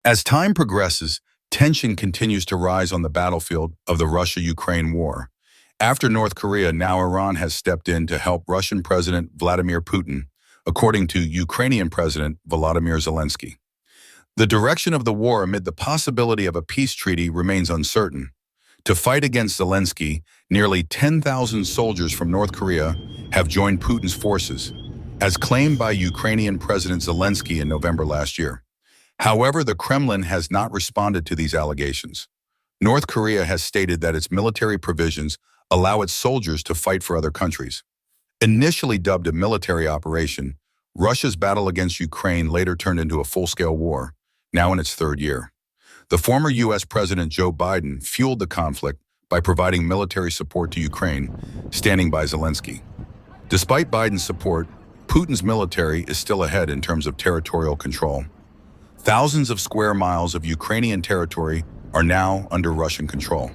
As time progresses, tension continues to rise on the battlefield of the Russia-Ukraine war. After North Korea, now Iran has stepped in to help Russian President Vladimir Putin, according to Ukrainian President Vladimir Zelensky. The direction of the war amid the possibility of a peace treaty remains uncertain. To fight against Zelensky, nearly 10,000 soldiers from North Korea have joined Putin's forces, as claimed by Ukrainian President Zelensky in November last year. However, the Kremlin has not responded to these allegations. North Korea has stated that its military provisions allow its soldiers to fight for other countries. Initially dubbed a military operation, Russia's battle against Ukraine later turned into a full-scale war, now in its third year. The former U.S. President Joe Biden fueled the conflict by providing military support to Ukraine, standing by Zelensky. Despite Biden's support, Putin's military is still ahead in terms of territorial control. Thousands of square miles of Ukrainian territory are now under Russian control.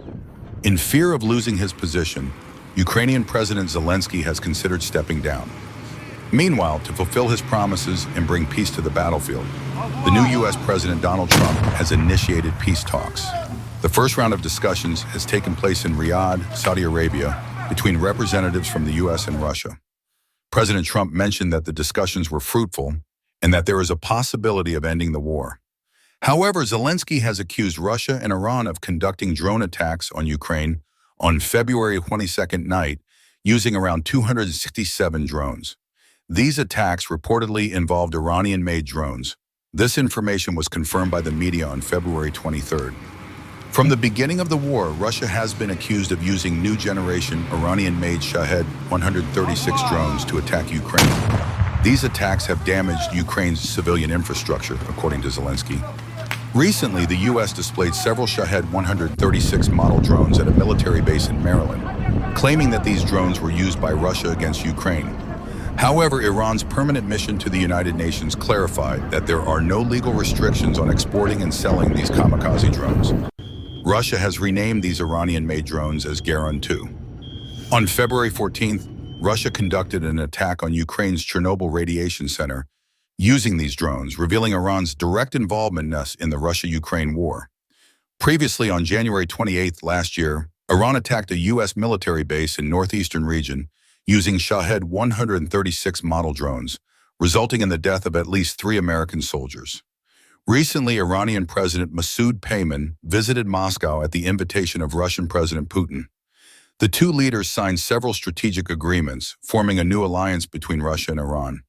In fear of losing his position, Ukrainian President Zelensky has considered stepping down. Meanwhile, to fulfill his promises and bring peace to the battlefield, the new U.S. President Donald Trump has initiated peace talks. The first round of discussions has taken place in Riyadh, Saudi Arabia, between representatives from the U.S. and Russia. President Trump mentioned that the discussions were fruitful and that there is a possibility of ending the war. However, Zelensky has accused Russia and Iran of conducting drone attacks on Ukraine on February 22nd night using around 267 drones. These attacks reportedly involved Iranian-made drones. This information was confirmed by the media on February 23rd. From the beginning of the war, Russia has been accused of using new-generation Iranian-made Shahed 136 drones to attack Ukraine. These attacks have damaged Ukraine's civilian infrastructure, according to Zelensky. Recently, the U.S. displayed several Shahed 136 model drones at a military base in Maryland, claiming that these drones were used by Russia against Ukraine. However, Iran's permanent mission to the United Nations clarified that there are no legal restrictions on exporting and selling these kamikaze drones. Russia has renamed these Iranian-made drones as Garon 2. On February 14th, Russia conducted an attack on Ukraine's Chernobyl radiation center using these drones, revealing Iran's direct involvement in the Russia-Ukraine war. Previously, on January 28th last year, Iran attacked a U.S. military base in northeastern region using Shahed 136 model drones, resulting in the death of at least 3 American soldiers. Recently, Iranian President Masoud Payman visited Moscow at the invitation of Russian President Putin. The two leaders signed several strategic agreements, forming a new alliance between Russia and Iran.